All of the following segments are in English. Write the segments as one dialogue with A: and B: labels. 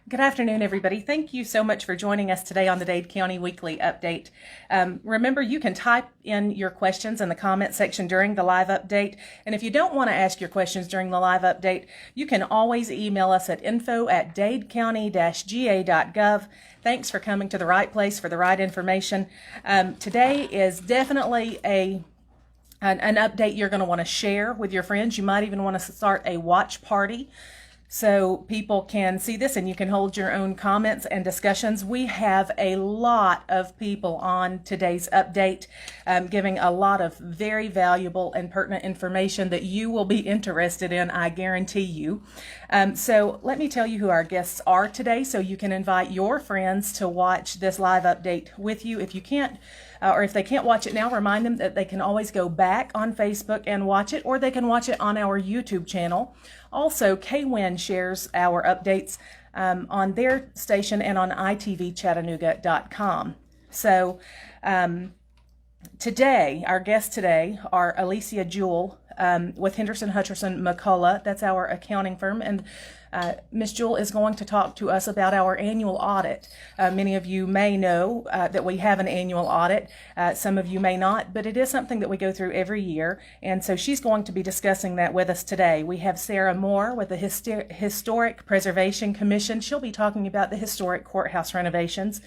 A: Good afternoon, everybody. Thank you so much for joining us today on the Dade County Weekly Update. Remember, you can type in your questions in the comment section during the live update. And if you don't want to ask your questions during the live update, you can always email us at info@dadecounty-ga.gov. Thanks for coming to the right place for the right information. Today is definitely an update you're going to want to share with your friends. You might even want to start a watch party so people can see this and you can hold your own comments and discussions. We have a lot of people on today's update giving a lot of very valuable and pertinent information that you will be interested in, I guarantee you. So let me tell you who our guests are today so you can invite your friends to watch this live update with you. If you can't, or if they can't watch it now, remind them that they can always go back on Facebook and watch it, or they can watch it on our YouTube channel. Also, KWIN shares our updates on their station and on itvchattanooga.com. So today, our guests today are Alicia Juhl with Henderson, Hutcherson, McCullough. That's our accounting firm. And Ms. Juhl is going to talk to us about our annual audit. Many of you may know that we have an annual audit. Some of you may not, but it is something that we go through every year. And so she's going to be discussing that with us today. We have Sarah Moore with the Historic Preservation Commission. She'll be talking about the historic courthouse renovations.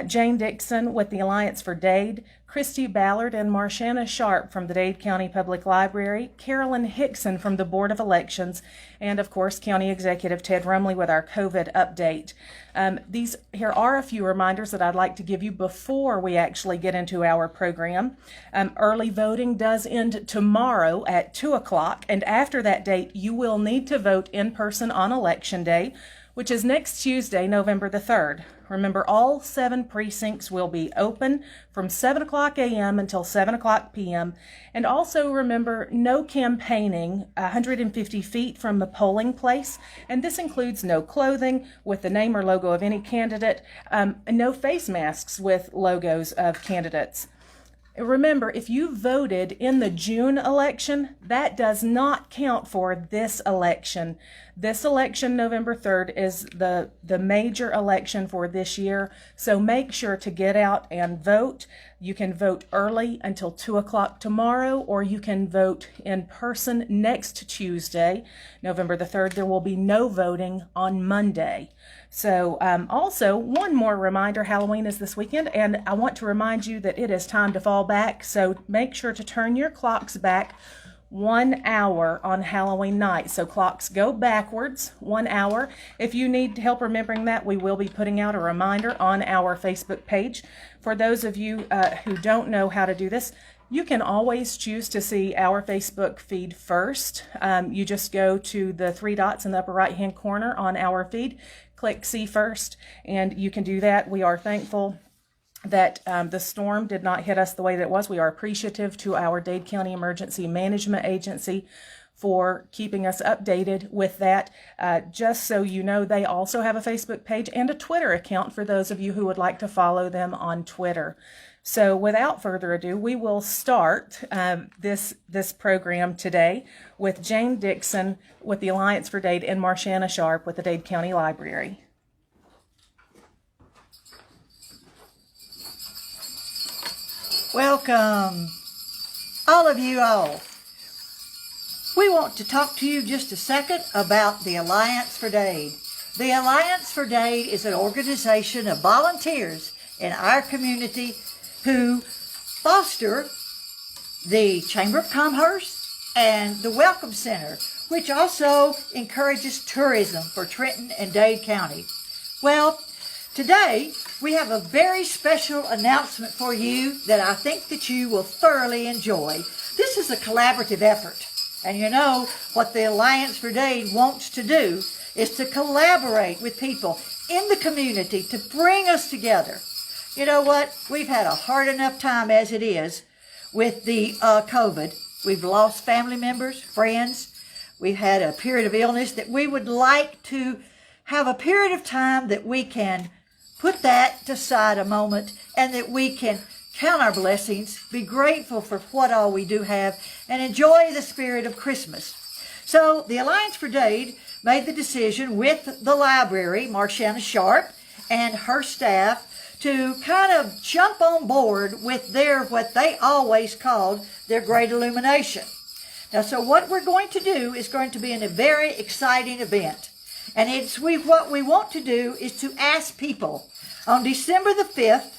A: Jane Dixon with the Alliance for Dade, Christy, Ballard, and Marshana Sharp from the Dade County Public Library, Carolyn, Hixon from the Board of Elections, and of course County Executive Ted Rumley with our COVID update. Here are a few reminders that I'd like to give you before we actually get into our program. Early voting does end tomorrow at 2 o'clock, and after that date you will need to vote in person on Election Day, which is next Tuesday, November the 3rd. Remember, all 7 precincts will be open from 7 o'clock a.m. until 7 o'clock p.m. And also remember, no campaigning 150 feet from the polling place. And this includes no clothing with the name or logo of any candidate, and no face masks with logos of candidates. Remember, if you voted in the June election, that does not count for this election. This election, November 3rd, is the major election for this year. So make sure to get out and vote. You can vote early until 2 o'clock tomorrow, or you can vote in person next Tuesday, November the 3rd. There will be no voting on Monday. So also, one more reminder, Halloween is this weekend, and I want to remind you that it is time to fall back. So make sure to turn your clocks back 1 hour on Halloween night. So clocks go backwards 1 hour. If you need help remembering that, we will be putting out a reminder on our Facebook page. For those of you who don't know how to do this, you can always choose to see our Facebook feed first. You just go to the 3 dots in the upper right-hand corner on our feed, click See First, and you can do that. We are thankful that the storm did not hit us the way that it was. We are appreciative to our Dade County Emergency Management Agency for keeping us updated with that. Just so you know, they also have a Facebook page and a Twitter account for those of you who would like to follow them on Twitter. So without further ado, we will start this program today with Jane Dixon with the Alliance for Dade and Marshana Sharp with the Dade County Library.
B: Welcome, all of you all. We want to talk to you just a second about the Alliance for Dade. The Alliance for Dade is an organization of volunteers in our community who foster the Chamber of Commerce and the Welcome Center, which also encourages tourism for Trenton and Dade County. Well, today we have a very special announcement for you that I think that you will thoroughly enjoy. This is a collaborative effort, and you know what the Alliance for Dade wants to do is to collaborate with people in the community to bring us together. You know what? We've had a hard enough time as it is with the COVID. We've lost family members, friends. We've had a period of illness that we would like to have a period of time that we can put that aside a moment and that we can count our blessings, be grateful for what all we do have, and enjoy the spirit of Christmas. So the Alliance for Dade made the decision with the library, Marshana Sharp, and her staff to kind of jump on board with their, what they always called their Great Illumination. Now, so what we're going to do is going to be a very exciting event. And what we want to do is to ask people on December the 5th,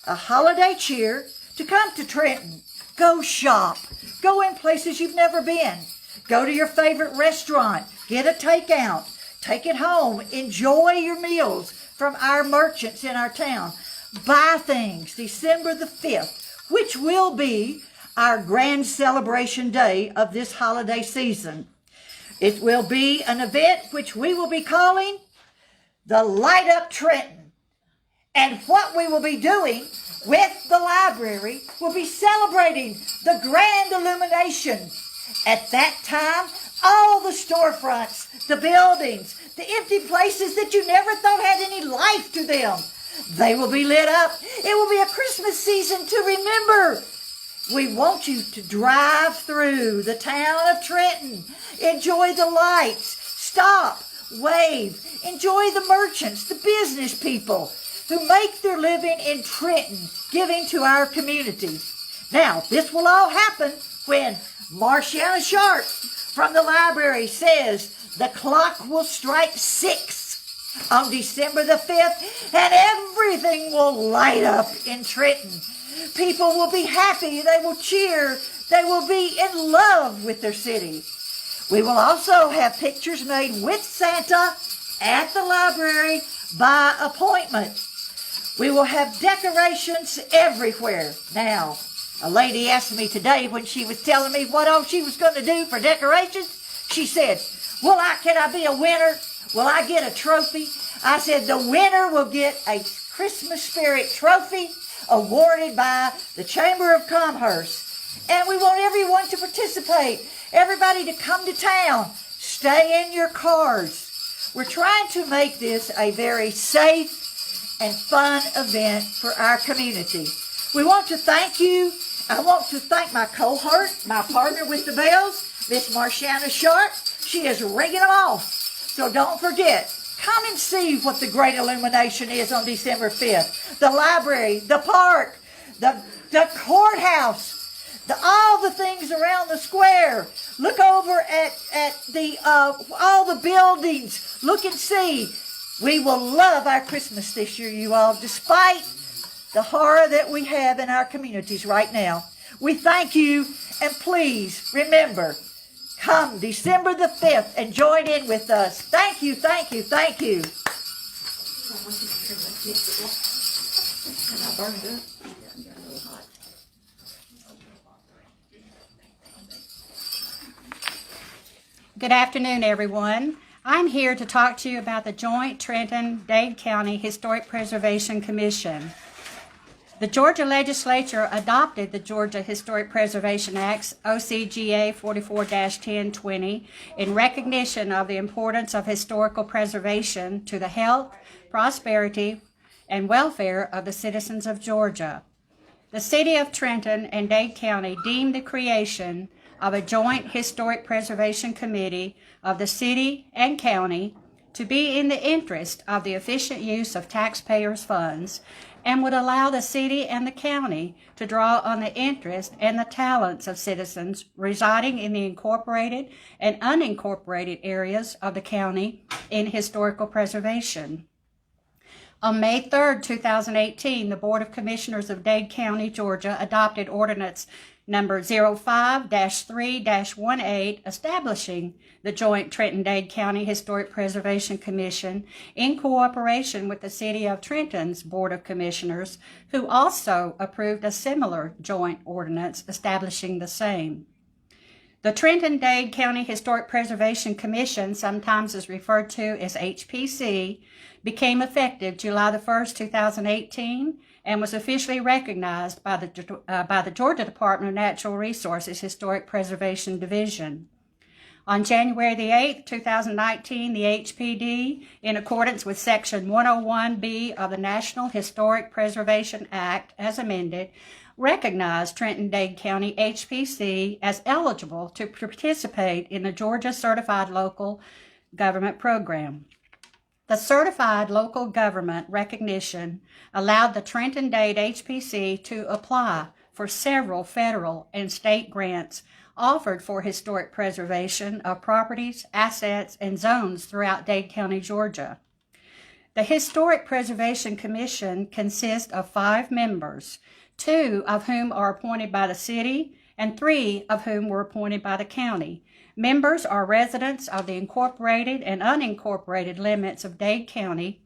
B: a holiday cheer, to come to Trenton. Go shop. Go in places you've never been. Go to your favorite restaurant. Get a takeout. Take it home. Enjoy your meals from our merchants in our town. Buy things December the 5th, which will be our grand celebration day of this holiday season. It will be an event which we will be calling the Light Up Trenton. And what we will be doing with the library will be celebrating the grand illumination. At that time, all the storefronts, the buildings, the empty places that you never thought had any life to them, they will be lit up. It will be a Christmas season to remember. We want you to drive through the town of Trenton. Enjoy the lights. Stop. Wave. Enjoy the merchants, the business people who make their living in Trenton, giving to our community. Now, this will all happen when Marshana Sharp from the library says the clock will strike 6 on December the 5th, and everything will light up in Trenton. People will be happy. They will cheer. They will be in love with their city. We will also have pictures made with Santa at the library by appointment. We will have decorations everywhere. Now, a lady asked me today when she was telling me what all she was going to do for decorations. She said, can I be a winner? Will I get a trophy? I said, the winner will get a Christmas Spirit trophy awarded by the Chamber of Commerce. And we want everyone to participate. Everybody to come to town. Stay in your cars. We're trying to make this a very safe and fun event for our community. We want to thank you. I want to thank my cohort, my partner with the bells, Miss Marshana Sharp. She is ringing them off. So don't forget, come and see what the Great Illumination is on December 5th. The library, the park, the courthouse, all the things around the square. Look over at the all the buildings. Look and see. We will love our Christmas this year, you all, despite the horror that we have in our communities right now. We thank you, and please remember, come December the 5th and join in with us. Thank you, thank you, thank you. I burned up.
C: Good afternoon, everyone. I'm here to talk to you about the Joint Trenton-Dade County Historic Preservation Commission. The Georgia Legislature adopted the Georgia Historic Preservation Acts, OCGA 44-1020, in recognition of the importance of historical preservation to the health, prosperity, and welfare of the citizens of Georgia. The City of Trenton and Dade County deemed the creation of a Joint Historic Preservation Committee of the City and County to be in the interest of the efficient use of taxpayers' funds and would allow the City and the County to draw on the interest and the talents of citizens residing in the incorporated and unincorporated areas of the county in historical preservation. On May 3, 2018, the Board of Commissioners of Dade County, Georgia, adopted Ordinance Number 05-3-18, establishing the Joint Trenton-Dade County Historic Preservation Commission in cooperation with the City of Trenton's Board of Commissioners, who also approved a similar joint ordinance establishing the same. The Trenton-Dade County Historic Preservation Commission, sometimes is referred to as HPC, became effective July 1, 2018, and was officially recognized by the Georgia Department of Natural Resources Historic Preservation Division. On January 8, 2019, the HPD, in accordance with Section 101B of the National Historic Preservation Act, as amended, recognized Trenton-Dade County HPC as eligible to participate in the Georgia Certified Local Government Program. The Certified Local Government recognition allowed the Trenton-Dade HPC to apply for several federal and state grants offered for historic preservation of properties, assets, and zones throughout Dade County, Georgia. The Historic Preservation Commission consists of 5 members, 2 of whom are appointed by the city and 3 of whom were appointed by the county. Members are residents of the incorporated and unincorporated limits of Dade County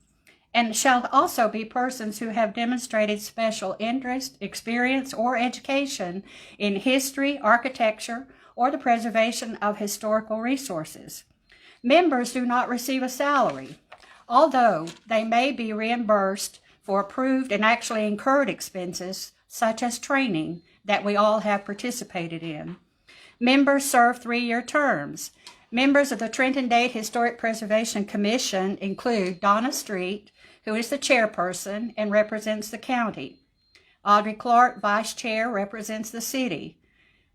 C: and shall also be persons who have demonstrated special interest, experience, or education in history, architecture, or the preservation of historical resources. Members do not receive a salary, although they may be reimbursed for approved and actually incurred expenses, such as training that we all have participated in. Members serve 3-year terms. Members of the Trenton-Dade Historic Preservation Commission include Donna Street, who is the chairperson and represents the county. Audrey Clark, vice chair, represents the city.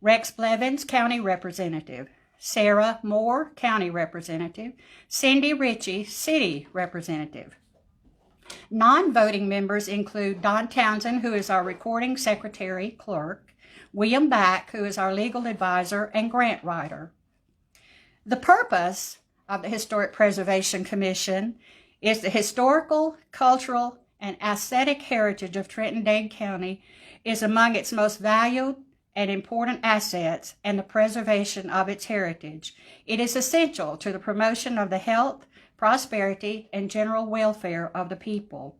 C: Rex Blevins, county representative. Sarah Moore, county representative. Cindy Ritchie, city representative. Non-voting members include Don Townsend, who is our recording secretary clerk, William Back, who is our legal advisor and grant writer. The purpose of the Historic Preservation Commission is the historical, cultural, and aesthetic heritage of Trenton-Dade County is among its most valued and important assets and the preservation of its heritage. It is essential to the promotion of the health, prosperity, and general welfare of the people.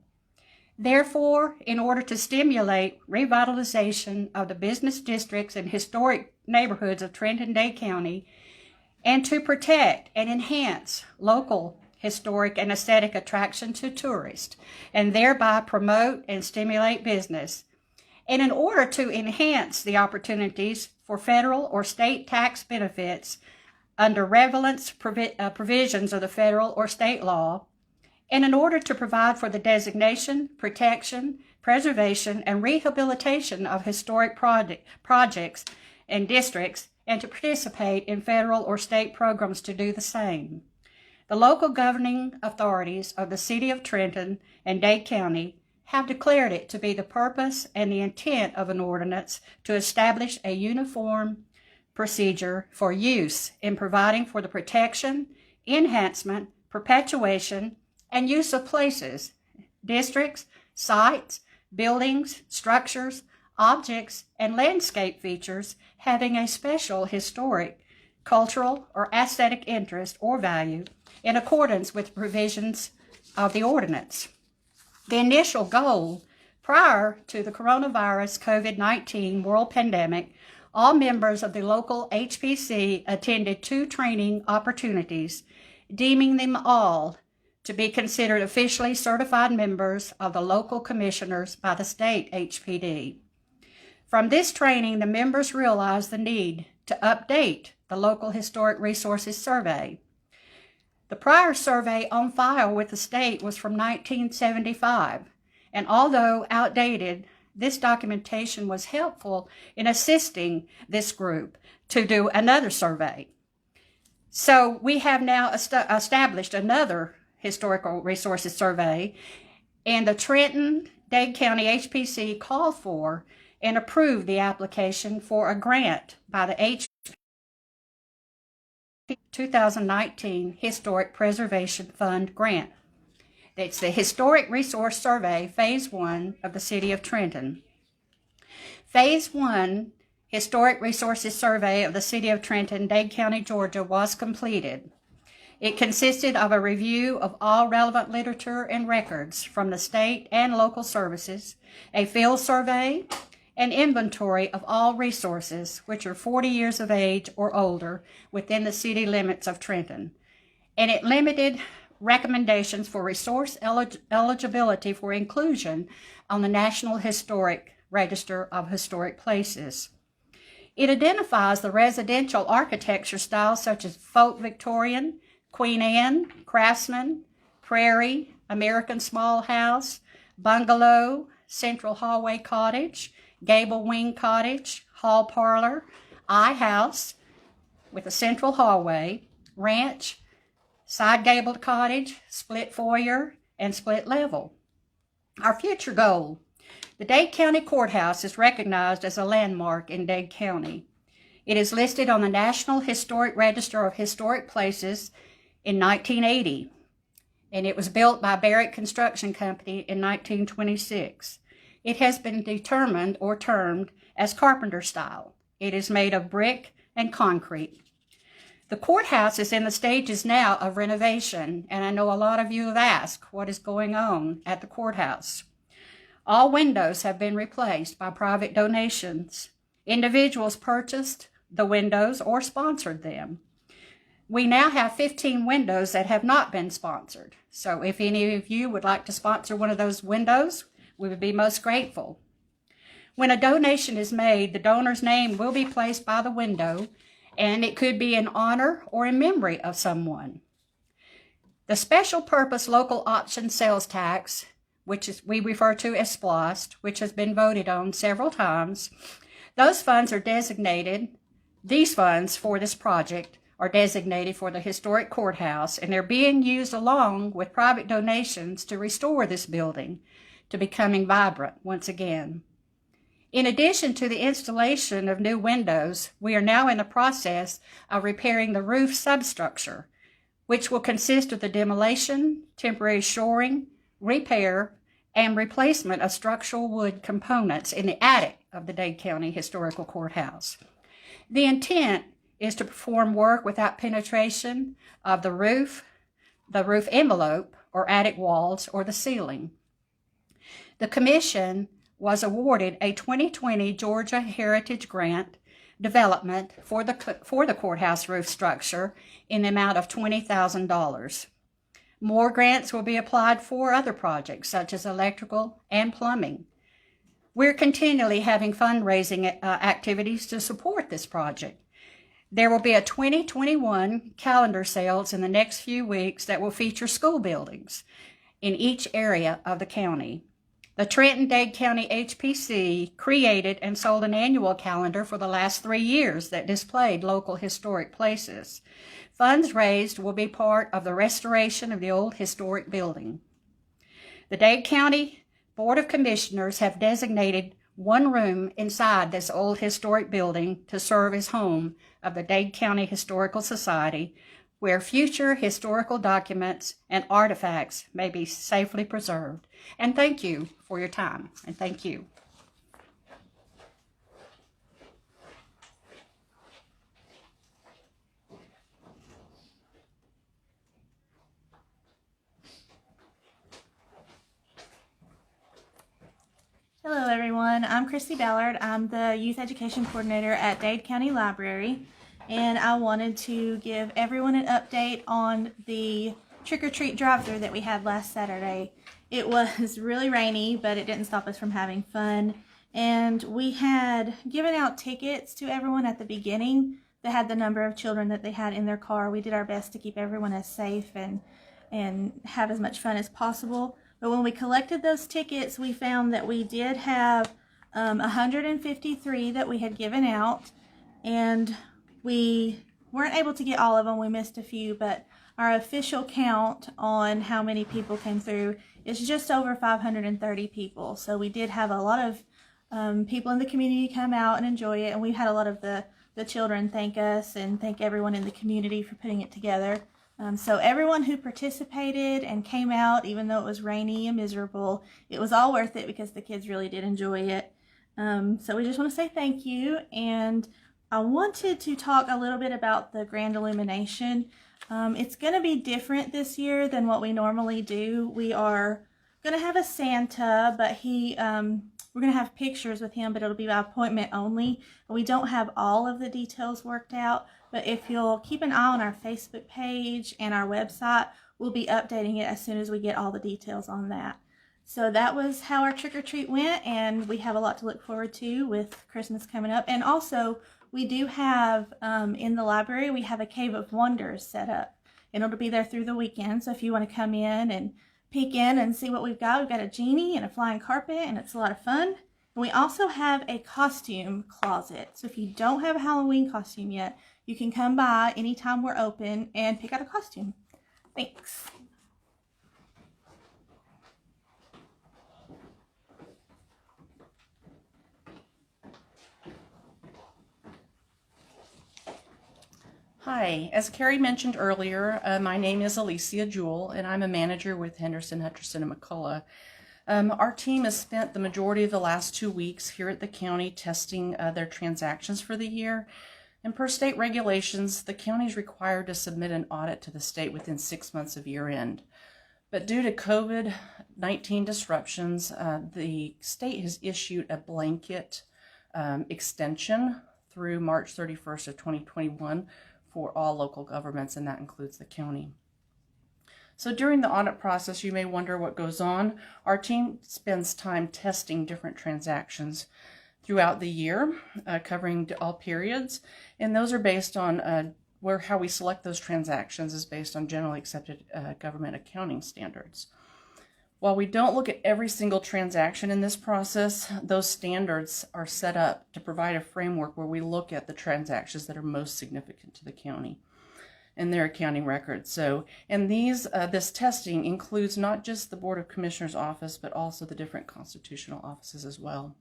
C: Therefore, in order to stimulate revitalization of the business districts and historic neighborhoods of Trenton-Dade County, and to protect and enhance local historic and aesthetic attraction to tourists, and thereby promote and stimulate business, and in order to enhance the opportunities for federal or state tax benefits under relevant provisions of the federal or state law, and in order to provide for the designation, protection, preservation, and rehabilitation of historic projects and districts, and to participate in federal or state programs to do the same. The local governing authorities of the City of Trenton and Dade County have declared it to be the purpose and the intent of an ordinance to establish a uniform procedure for use in providing for the protection, enhancement, perpetuation, and use of places, districts, sites, buildings, structures, objects, and landscape features having a special historic, cultural, or aesthetic interest or value in accordance with provisions of the ordinance. The initial goal, prior to the coronavirus COVID-19 world pandemic, all members of the local HPC attended 2 training opportunities, deeming them all to be considered officially certified members of the local commissioners by the state HPD. From this training, the members realized the need to update the local historic resources survey. The prior survey on file with the state was from 1975, and although outdated, this documentation was helpful in assisting this group to do another survey. So we have now established another historical resources survey, and the Trenton-Dade County HPC called for and approved the application for a grant by the HPC 2019 Historic Preservation Fund grant. It's the Historic Resource Survey, Phase 1 of the City of Trenton. Phase 1 Historic Resources Survey of the City of Trenton, Dade County, Georgia was completed. It consisted of a review of all relevant literature and records from the state and local services, a field survey, an inventory of all resources which are 40 years of age or older within the city limits of Trenton, and it limited recommendations for resource eligibility for inclusion on the National Historic Register of Historic Places. It identifies the residential architecture styles such as Folk Victorian, Queen Anne, Craftsman, Prairie, American Small House, Bungalow, Central Hallway Cottage, gable wing cottage, hall parlor, house with a central hallway, ranch, side gabled cottage, split foyer, and split level. Our future goal. The Dade County Courthouse is recognized as a landmark in Dade County. It is listed on the National Historic Register of Historic Places in 1980, and it was built by Barrett Construction Company in 1926. It has been determined or termed as carpenter style. It is made of brick and concrete. The courthouse is in the stages now of renovation, and I know a lot of you have asked what is going on at the courthouse. All windows have been replaced by private donations. Individuals purchased the windows or sponsored them. We now have 15 windows that have not been sponsored. So if any of you would like to sponsor one of those windows, we would be most grateful. When a donation is made, the donor's name will be placed by the window, and it could be in honor or in memory of someone. The special purpose local option sales tax, which we refer to as SPLOST, which has been voted on several times, those funds are designated, these funds for this project are designated for the historic courthouse, and they're being used along with private donations to restore this building to becoming vibrant once again. In addition to the installation of new windows, we are now in the process of repairing the roof substructure, which will consist of the demolition, temporary shoring, repair, and replacement of structural wood components in the attic of the Dade County Historical Courthouse. The intent is to perform work without penetration of the roof envelope or attic walls or the ceiling. The commission was awarded a 2020 Georgia Heritage Grant development for the courthouse roof structure in the amount of $20,000. More grants will be applied for other projects such as electrical and plumbing. We're continually having fundraising activities to support this project. There will be a 2021 calendar sales in the next few weeks that will feature school buildings in each area of the county. The Trenton-Dade County HPC created and sold an annual calendar for the last 3 years that displayed local historic places. Funds raised will be part of the restoration of the old historic building. The Dade County Board of Commissioners have designated one room inside this old historic building to serve as home of the Dade County Historical Society, where future historical documents and artifacts may be safely preserved. And thank you for your time, and thank you.
D: Hello everyone, I'm Christy Ballard. I'm the Youth Education Coordinator at Dade County Library, and I wanted to give everyone an update on the trick-or-treat drive-thru that we had last Saturday. It was really rainy, but it didn't stop us from having fun, and we had given out tickets to everyone at the beginning that had the number of children that they had in their car. We did our best to keep everyone as safe and have as much fun as possible. But when we collected those tickets, we found that we did have 153 that we had given out, and we weren't able to get all of them. We missed a few, but our official count on how many people came through is just over 530 people. So we did have a lot of people in the community come out and enjoy it, and we had a lot of the children thank us and thank everyone in the community for putting it together. So everyone who participated and came out, even though it was rainy and miserable, it was all worth it because the kids really did enjoy it. So we just want to say thank you, and I wanted to talk a little bit about the grand illumination. It's going to be different this year than what we normally do. We are going to have a Santa, but we're going to have pictures with him, but it'll be by appointment only. We don't have all of the details worked out, but if you'll keep an eye on our Facebook page and our website, we'll be updating it as soon as we get all the details on that. So that was how our trick-or-treat went, and we have a lot to look forward to with Christmas coming up. And also, we do have, in the library, we have a Cave of Wonders set up, and it'll be there through the weekend. So if you want to come in and peek in and see what we've got a genie and a flying carpet, and it's a lot of fun. And we also have a costume closet. So if you don't have a Halloween costume yet, you can come by anytime we're open and pick out a costume. Thanks.
E: Hi, as Carey mentioned earlier, my name is Alicia Juhl, and I'm a manager with Henderson, Hutcherson, and McCullough. Our team has spent the majority of the last 2 weeks here at the county testing their transactions for the year. And per state regulations, the county is required to submit an audit to the state within 6 months of year end. But due to COVID-19 disruptions, the state has issued a blanket extension through March 31st of 2021 for all local governments, and that includes the county. So during the audit process, you may wonder what goes on. Our team spends time testing different transactions throughout the year, covering all periods, and those are based on how we select those transactions is based on generally accepted government accounting standards. While we don't look at every single transaction in this process, those standards are set up to provide a framework where we look at the transactions that are most significant to the county and their accounting records. So, and this testing includes not just the Board of Commissioners office, but also the different constitutional offices as well.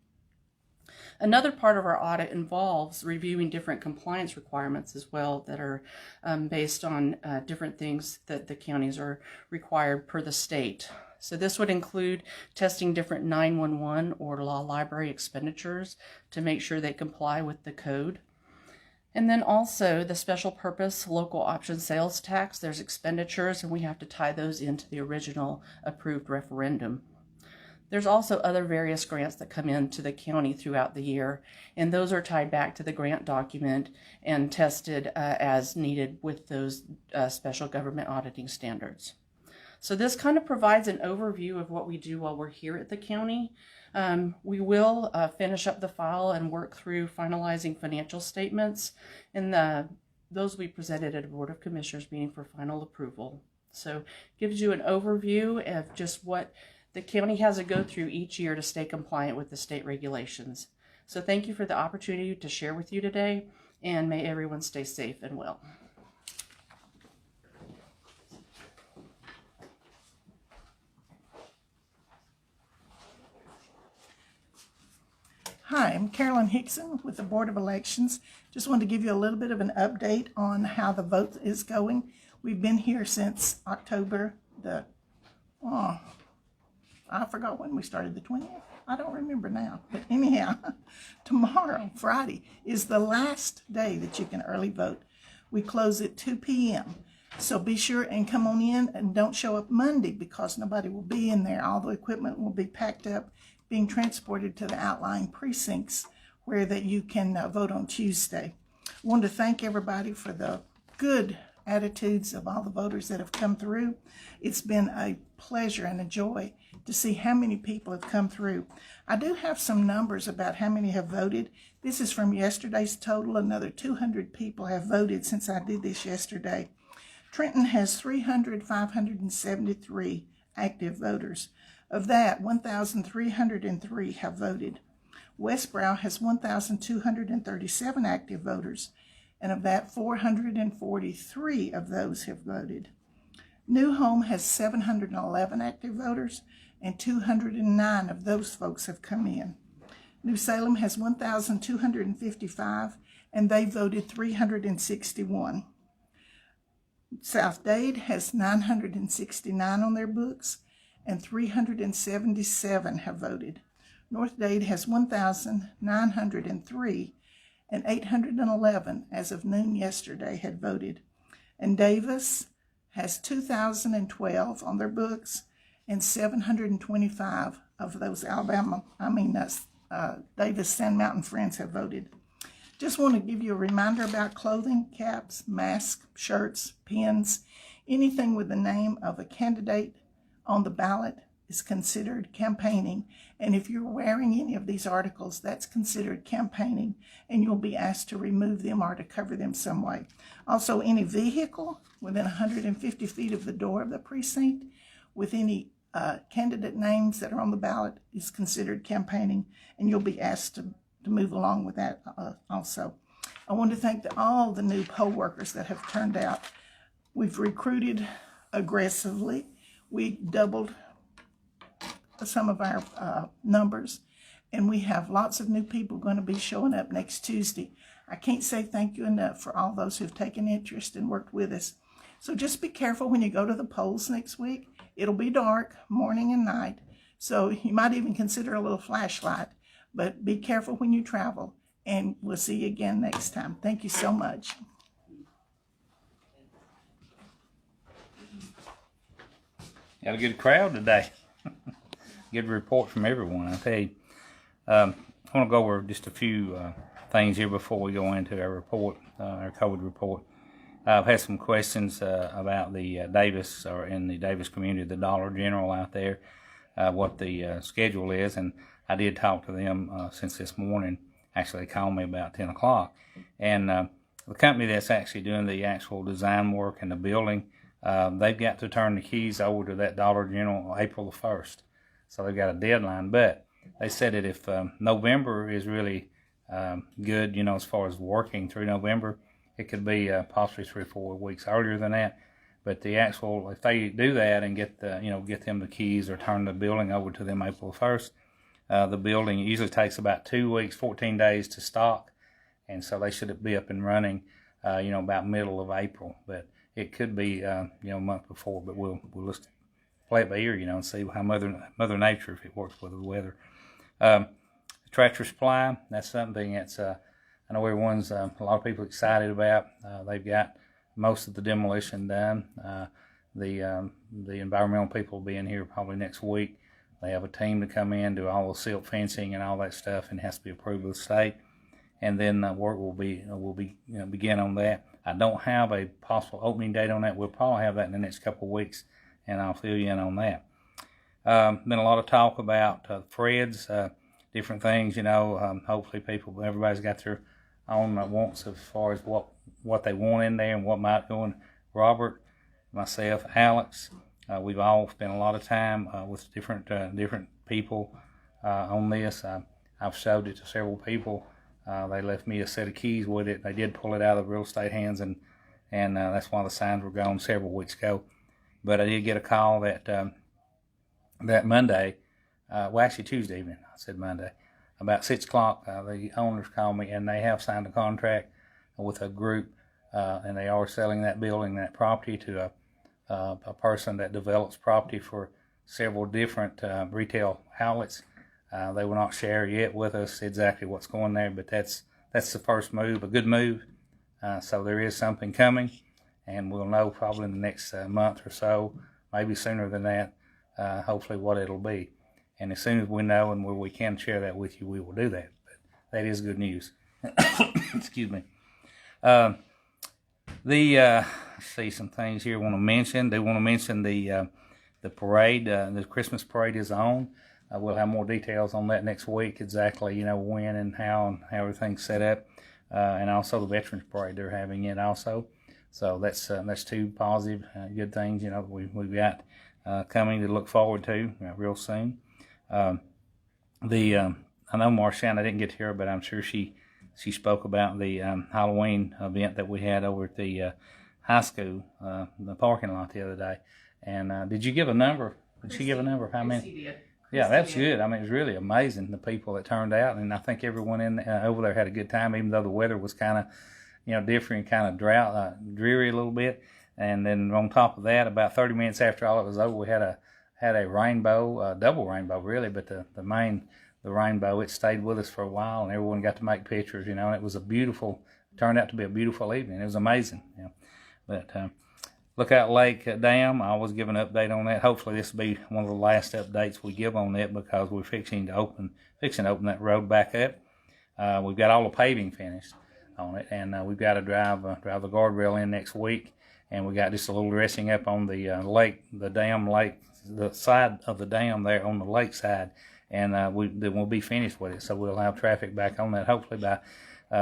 E: Another part of our audit involves reviewing different compliance requirements as well that are based on different things that the counties are required per the state. So this would include testing different 911 or law library expenditures to make sure they comply with the code. And then also the special purpose local option sales tax, there's expenditures and we have to tie those into the original approved referendum. There's also other various grants that come into the county throughout the year, and those are tied back to the grant document and tested as needed with those special government auditing standards. So this kind of provides an overview of what we do while we're here at the county. We will finish up the file and work through finalizing financial statements, and those will be presented at a Board of Commissioners meeting for final approval. So it gives you an overview of just what the county has to go through each year to stay compliant with the state regulations. So thank you for the opportunity to share with you today, and may everyone stay safe and well.
F: Hi, I'm Carolyn Hixon with the Board of Elections. Just wanted to give you a little bit of an update on how the vote is going. We've been here since October I forgot when we started, the 20th? I don't remember now. But anyhow, tomorrow, Friday, is the last day that you can early vote. We close at 2 p.m. So be sure and come on in, and don't show up Monday because nobody will be in there. All the equipment will be packed up, being transported to the outlying precincts where that you can vote on Tuesday. I want to thank everybody for the good attitudes of all the voters that have come through. It's been a pleasure and a joy to see how many people have come through. I do have some numbers about how many have voted. This is from yesterday's total. Another 200 people have voted since I did this yesterday. Trenton has 300,573 active voters. Of that, 1,303 have voted. Westbrow has 1,237 active voters, and of that, 443 of those have voted. New Home has 711 active voters, and 209 of those folks have come in. New Salem has 1,255, and they voted 361. South Dade has 969 on their books, and 377 have voted. North Dade has 1,903, and 811 as of noon yesterday had voted. And Davis has 2,012 on their books, and 725 of those Davis Sand Mountain Friends have voted. Just want to give you a reminder about clothing, caps, masks, shirts, pins, anything with the name of a candidate on the ballot is considered campaigning. And if you're wearing any of these articles, that's considered campaigning, and you'll be asked to remove them or to cover them some way. Also, any vehicle within 150 feet of the door of the precinct with any candidate names that are on the ballot is considered campaigning, and you'll be asked to move along with that also. I want to thank all the new poll workers that have turned out. We've recruited aggressively. We doubled some of our numbers, and we have lots of new people going to be showing up next Tuesday. I can't say thank you enough for all those who've taken interest and worked with us. So just be careful when you go to the polls next week. It'll be dark, morning and night, so you might even consider a little flashlight, but be careful when you travel, and we'll see you again next time. Thank you so much.
G: Got a good crowd today. Good report from everyone, I tell you. I want to go over just a few things here before we go into our report, our COVID report. I've had some questions about the Davis, or in the Davis community, the Dollar General out there, what the schedule is, and I did talk to them since this morning. Actually, they called me about 10 o'clock, and the company that's actually doing the actual design work and the building, they've got to turn the keys over to that Dollar General April the 1st. So they've got a deadline, but they said that if November is really good, as far as working through November, it could be possibly 3 or 4 weeks earlier than that. But the actual, if they do that and get them the keys or turn the building over to them April 1st, the building usually takes about 2 weeks, 14 days to stock, and so they should be up and running, about middle of April. But it could be, a month before. But we'll just play it by ear, and see how Mother Nature, if it works with the weather. Tractor supply, that's something that's I know everyone's a lot of people excited about. They've got most of the demolition done. The environmental people will be in here probably next week. They have a team to come in, do all the silt fencing and all that stuff, and it has to be approved with the state. And then work will begin on that. I don't have a possible opening date on that. We'll probably have that in the next couple of weeks, and I'll fill you in on that. Been a lot of talk about Fred's, different things. Hopefully everybody's got their own wants as far as what they want in there and what might go in. Robert, myself, Alex, we've all spent a lot of time with different people on this. I've showed it to several people. They left me a set of keys with it. They did pull it out of real estate hands, and that's why the signs were gone several weeks ago. But I did get a call that Monday, actually Tuesday evening, I said Monday, about 6 o'clock, the owners called me, and they have signed a contract with a group, and they are selling that building, that property, to a person that develops property for several different retail outlets. They will not share yet with us exactly what's going there, but that's the first move, a good move. So there is something coming, and we'll know probably in the next month or so, maybe sooner than that, hopefully what it'll be. And as soon as we know and where we can share that with you, we will do that. But that is good news. Excuse me. Let's see some things here I want to mention. They want to mention the parade. The Christmas parade is on. We'll have more details on that next week, exactly, when and how everything's set up. And also the Veterans Parade, they're having it also. So that's two positive, good things, we've got coming to look forward to real soon. I know Marshana didn't get to hear, but I'm sure she spoke about the Halloween event that we had over at the high school, the parking lot the other day. And did you give a number? Did she give a number of how many?
E: Christy did.
G: Yeah, that's good. I mean, it was really amazing, the people that turned out, and I think everyone over there had a good time, even though the weather was kind of, different, kind of dreary a little bit. And then on top of that, about 30 minutes after all it was over, we had a rainbow, double rainbow really, but the rainbow, it stayed with us for a while, and everyone got to make pictures, and it was turned out to be a beautiful evening. It was amazing, But Lookout Lake Dam, I always give an update on that. Hopefully this will be one of the last updates we give on that, because we're fixing to open that road back up. We've got all the paving finished on it, and we've got to drive the guardrail in next week, and we got just a little dressing up on the the side of the dam there on the lake side, and then we'll be finished with it. So we'll have traffic back on that hopefully by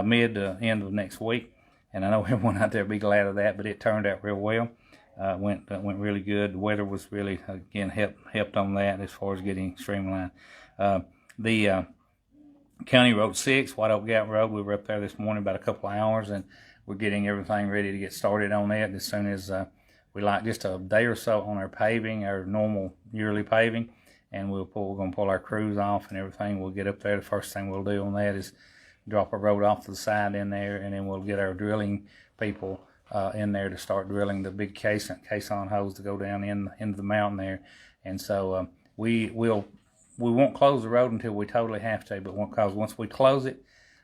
G: mid to end of next week. And I know everyone out there will be glad of that, but it turned out real well. went really good. The weather was really, again, helped on that as far as getting streamlined. The County Road 6, White Oak Gap Road, we were up there this morning about a couple of hours, and we're getting everything ready to get started on that as soon as we like just a day or so on our paving, our normal yearly paving, and we're going to pull our crews off and everything. We'll get up there. The first thing we'll do on that is drop a road off to the side in there, and then we'll get our drilling people in there to start drilling the big caisson holes to go down into the mountain there. And so we won't close the road until we totally have to, but because once we close it,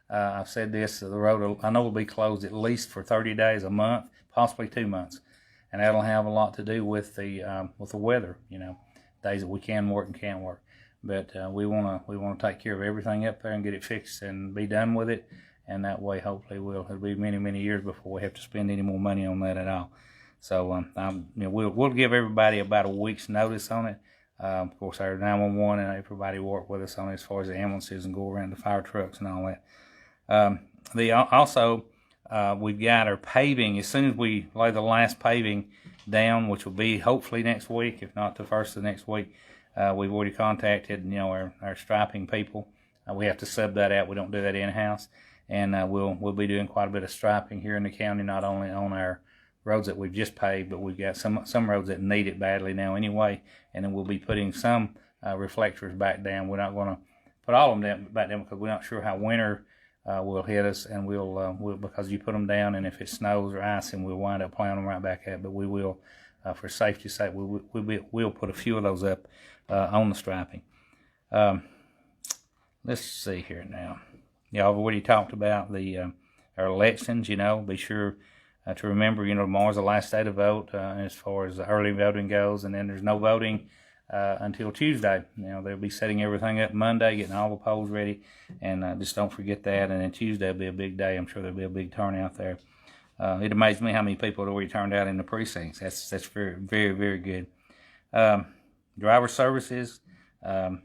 G: I've said this, the road I know will be closed at least for 30 days, a month, possibly 2 months, and that'll have a lot to do with the weather. Days that we can work and can't work. But we want to take care of everything up there and get it fixed and be done with it. And that way, hopefully, it'll be many years before we have to spend any more money on that at all. So we'll give everybody about a week's notice on it. Of course, our 911 and everybody work with us on it as far as the ambulances and go around the fire trucks and all that. We've got our paving. As soon as we lay the last paving down, which will be hopefully next week, if not the first of next week, we've already contacted our striping people. We have to sub that out. We don't do that in-house, and we'll be doing quite a bit of striping here in the county, not only on our roads that we've just paved, but we've got some roads that need it badly now anyway, and then we'll be putting some reflectors back down. We're not going to put all of them back down because we're not sure how winter will hit us, and we'll because you put them down, and if it snows or ice, and we'll wind up plowing them right back up. But we will, for safety's sake, we'll put a few of those up on the striping. Let's see here now. Yeah, I've already talked about our elections. Be sure to remember, tomorrow's the last day to vote as far as early voting goes, and then there's no voting until Tuesday. They'll be setting everything up Monday, getting all the polls ready, and just don't forget that. And then Tuesday will be a big day. I'm sure there'll be a big turnout there. It amazed me how many people had already turned out in the precincts. That's very, very, very good. Driver services,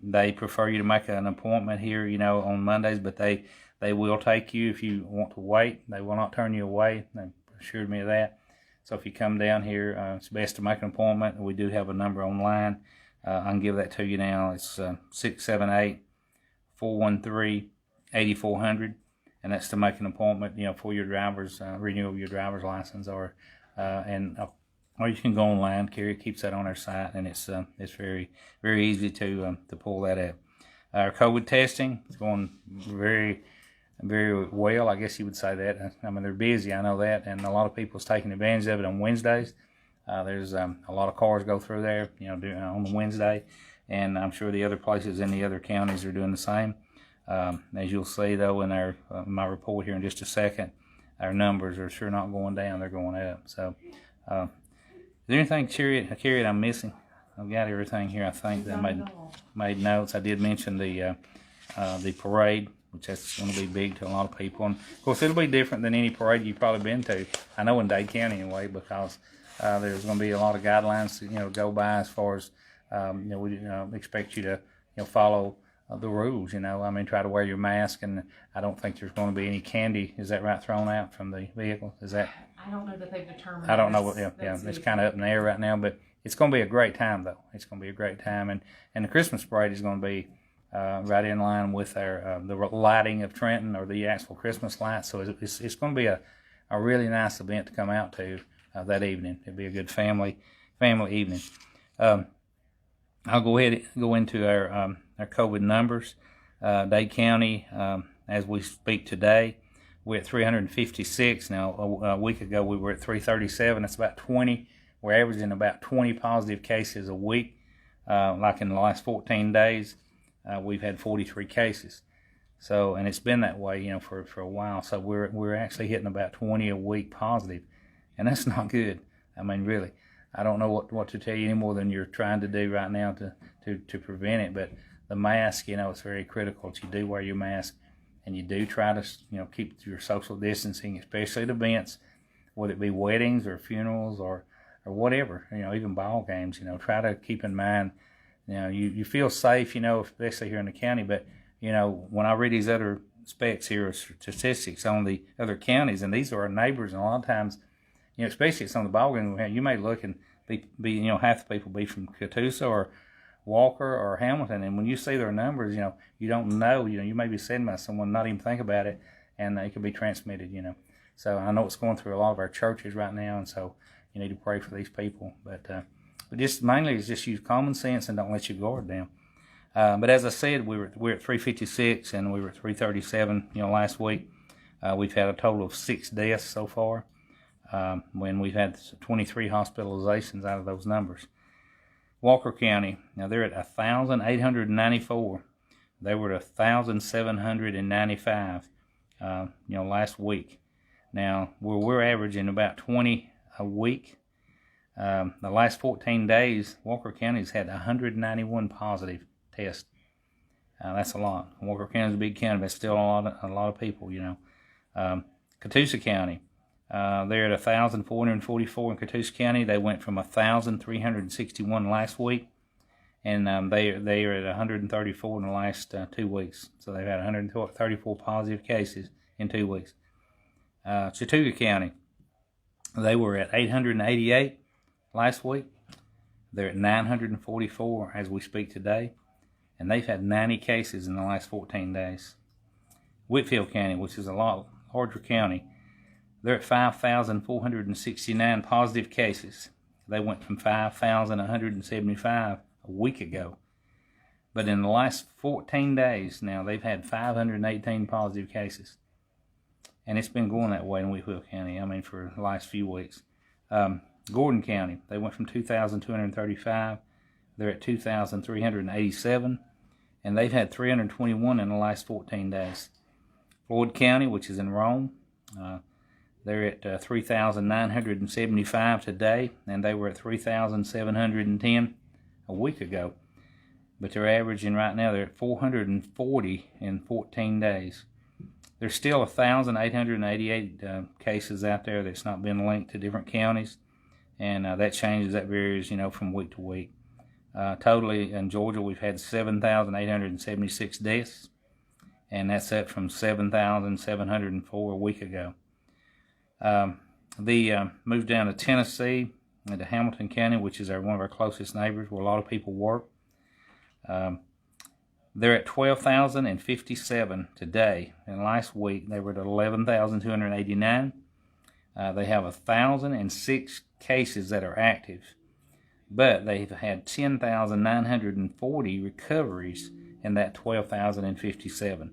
G: they prefer you to make an appointment here, on Mondays, but they will take you if you want to wait. They will not turn you away. They assured me of that. So if you come down here, it's best to make an appointment. We do have a number online. I can give that to you now. It's 678-413-8400, and that's to make an appointment, for your driver's renewal of your driver's license, or you can go online. Carey keeps that on our site, and it's very, very easy to pull that up. Our COVID testing is going very, very well, I guess you would say that. I mean, they're busy, I know that, and a lot of people's taking advantage of it on Wednesdays. There's a lot of cars go through there, on the Wednesday, and I'm sure the other places in the other counties are doing the same. As you'll see, though, in my report here in just a second, our numbers are sure not going down; they're going up. So, is there anything, Carey, I'm missing? I've got everything here. I think that I made notes. I did mention the parade, which that's going to be big to a lot of people, and of course it'll be different than any parade you've probably been to. I know in Dade County anyway, because there's going to be a lot of guidelines to go by as far as we expect you to follow the rules. Try to wear your mask, and I don't think there's going to be any candy. Is that right? Thrown out from the vehicle? Is that?
A: I don't know that they've determined.
G: I don't know what. It's kind of up in the air right now, but it's going to be a great time, though. It's going to be a great time, and the Christmas parade is going to be right in line with our the lighting of Trenton, or the actual Christmas lights. So it's going to be a really nice event to come out to that evening. It'll be a good family evening. I'll go ahead and go into our COVID numbers. Dade County, as we speak today, we're at 356. Now, a week ago we were at 337. That's about 20. We're averaging about 20 positive cases a week. Like in the last 14 days, we've had 43 cases. So, and it's been that way, for a while. So we're actually hitting about 20 a week positive, and that's not good. Really, I don't know what to tell you any more than you're trying to do right now to prevent it. But the mask, it's very critical that you do wear your mask, and you do try to, keep your social distancing, especially at events, whether it be weddings or funerals or whatever, even ball games. Try to keep in mind, you feel safe, especially here in the county. But when I read these other specs here, or statistics on the other counties, and these are our neighbors, and a lot of times, especially at some of the ball games we have, you may look and be half the people be from Catoosa or Walker or Hamilton, and when you see their numbers, you don't know, you may be sitting by someone, not even think about it, and it could be transmitted, So I know it's going through a lot of our churches right now, and so you need to pray for these people. But just mainly is just use common sense and don't let your guard down. But as I said, we're at 356 and we were at 337, last week. We've had a total of 6 deaths so far, when we've had 23 hospitalizations out of those numbers. Walker County, now they're at 1,894. They were at 1,795, last week. Now, we're averaging about 20 a week. The last 14 days, Walker County's had 191 positive tests. That's a lot. Walker County's a big county, but still a lot of people, Catoosa County, they're at 1,444 in Catoosa County. They went from 1,361 last week, and they are at 134 in the last 2 weeks. So they've had 134 positive cases in 2 weeks. Chattooga County, they were at 888 last week. They're at 944 as we speak today, and they've had 90 cases in the last 14 days. Whitfield County, which is a lot larger county, they're at 5,469 positive cases. They went from 5,175 a week ago. But in the last 14 days now, they've had 518 positive cases. And it's been going that way in Whitfield County, for the last few weeks. Gordon County, they went from 2,235. They're at 2,387. And they've had 321 in the last 14 days. Floyd County, which is in Rome, they're at 3,975 today, and they were at 3,710 a week ago. But they're averaging right now, they're at 440 in 14 days. There's still 1,888 cases out there that's not been linked to different counties, and that changes, that varies, from week to week. Totally in Georgia, we've had 7,876 deaths, and that's up from 7,704 a week ago. Moved down to Tennessee, to Hamilton County, which is one of our closest neighbors, where a lot of people work. They're at 12,057 today, and last week they were at 11,289. They have 1,006 cases that are active, but they've had 10,940 recoveries in that 12,057.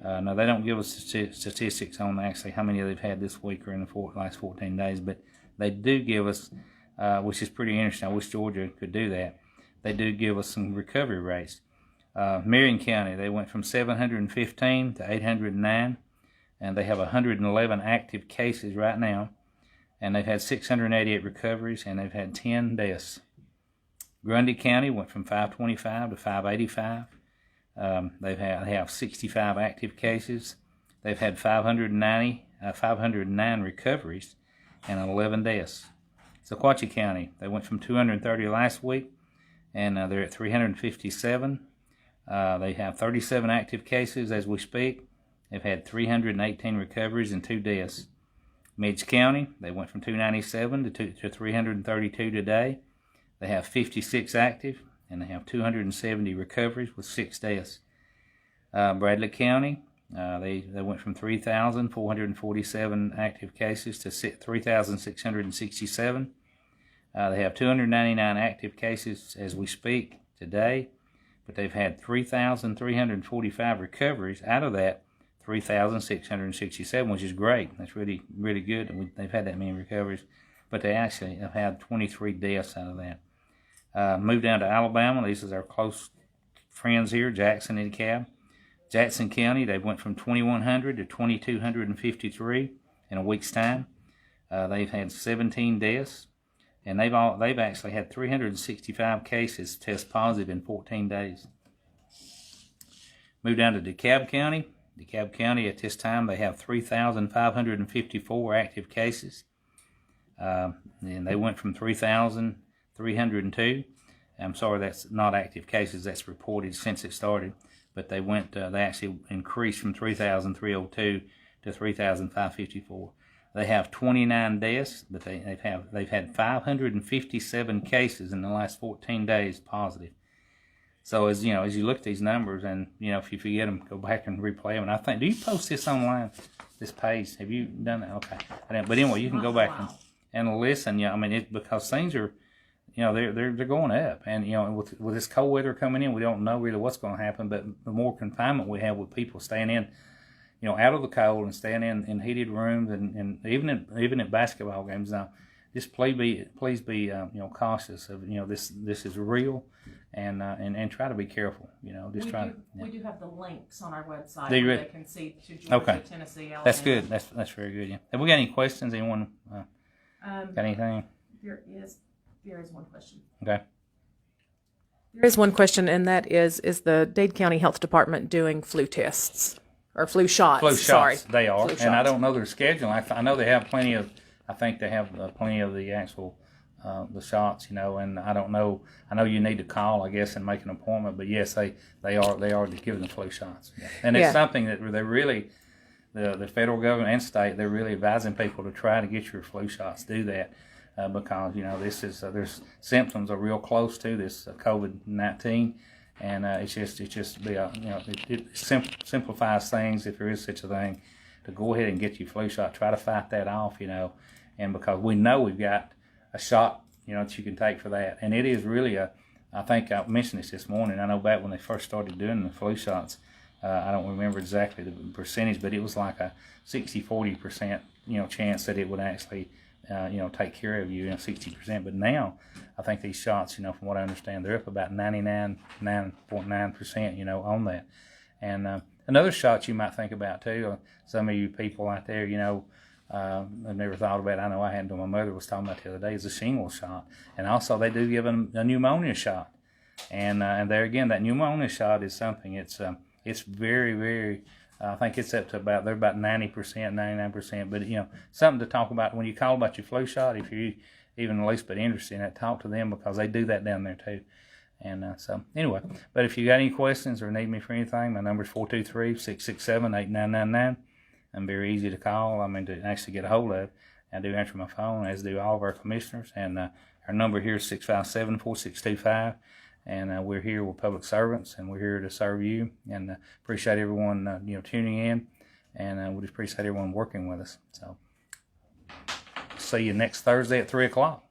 G: Now, they don't give us statistics on actually how many they've had this week or in the last 14 days, but they do give us, which is pretty interesting. I wish Georgia could do that. They do give us some recovery rates. Marion County, they went from 715 to 809, and they have 111 active cases right now, and they've had 688 recoveries, and they've had 10 deaths. Grundy County went from 525 to 585. They have 65 active cases. They've had 509 recoveries and 11 deaths. Sequatchie County, they went from 230 last week, and they're at 357. They have 37 active cases as we speak. They've had 318 recoveries and 2 deaths. Midge County, they went from 297 to 332 today. They have 56 active, and they have 270 recoveries with 6 deaths. Bradley County, they went from 3,447 active cases to 3,667. They have 299 active cases as we speak today, but they've had 3,345 recoveries. Out of that, 3,667, which is great. That's really, really good. They've had that many recoveries, but they actually have had 23 deaths out of that. Moved down to Alabama. These are our close friends here, Jackson and DeKalb. Jackson County, they went from 2,100 to 2,253 in a week's time. They've had 17 deaths, and they've actually had 365 cases test positive in 14 days. Moved down to DeKalb County. DeKalb County, at this time, they have 3,554 active cases. And they went from 3,302. I'm sorry, that's not active cases. That's reported since it started. But they actually increased from 3,302 to 3,554. They have 29 deaths, but they've had 557 cases in the last 14 days positive. So as you look at these numbers, and if you forget them, go back and replay them. And I think, do you post this online? This page? Have you done that? Okay. But anyway, you can go back and listen. I mean, because things are, they're going up, and with this cold weather coming in, we don't know really what's going to happen. But the more confinement we have with people staying in, out of the cold and staying in heated rooms, and even at basketball games now, just please be cautious of this is real, and try to be careful.
A: We do have the links on our website
G: where
A: they can see to Georgia, Tennessee, Alabama.
G: That's good. That's very good. Yeah. Have we got any questions? Anyone got anything?
A: There is one question.
G: Okay.
A: There is one question, and that is the Dade County Health Department doing flu tests or flu shots?
G: Flu shots.
A: Sorry.
G: They are,
A: flu
G: and I
A: shots.
G: don't know their schedule. I know they have plenty of. I think they have plenty of the actual the shots, and I don't know. I know you need to call, I guess, and make an appointment. But yes, they are giving the flu shots, and it's something that they really, the federal government and state, they're really advising people to try to get your flu shots. Do that because this is there's symptoms are real close to this COVID-19, and it simplifies things if there is such a thing, to go ahead and get your flu shot. Try to fight that off, and because we know we've got a shot, that you can take for that. And it is really I think I mentioned this morning. I know back when they first started doing the flu shots, I don't remember exactly the percentage, but it was like a 60-40%, chance that it would actually, take care of you, 60%. But now, I think these shots, from what I understand, they're up about 99.9%, on that. And another shot you might think about too, some of you people out there, I've never thought about it. I know I hadn't. My mother was talking about the other day, is a shingles shot, and also they do give them a pneumonia shot, and there again, that pneumonia shot is something. It's very, very. I think it's up to they're about 90%, 99%. But something to talk about when you call about your flu shot. If you're even the least bit interested in it, talk to them, because they do that down there too. And so anyway, but if you got any questions or need me for anything, my number is 423-667-8999. I'm very easy to call. To actually get a hold of. I do answer my phone, as do all of our commissioners. And our number here is 657-4625. And we're here. We're public servants, and we're here to serve you. And appreciate everyone, tuning in. And we just appreciate everyone working with us. So see you next Thursday at 3 o'clock.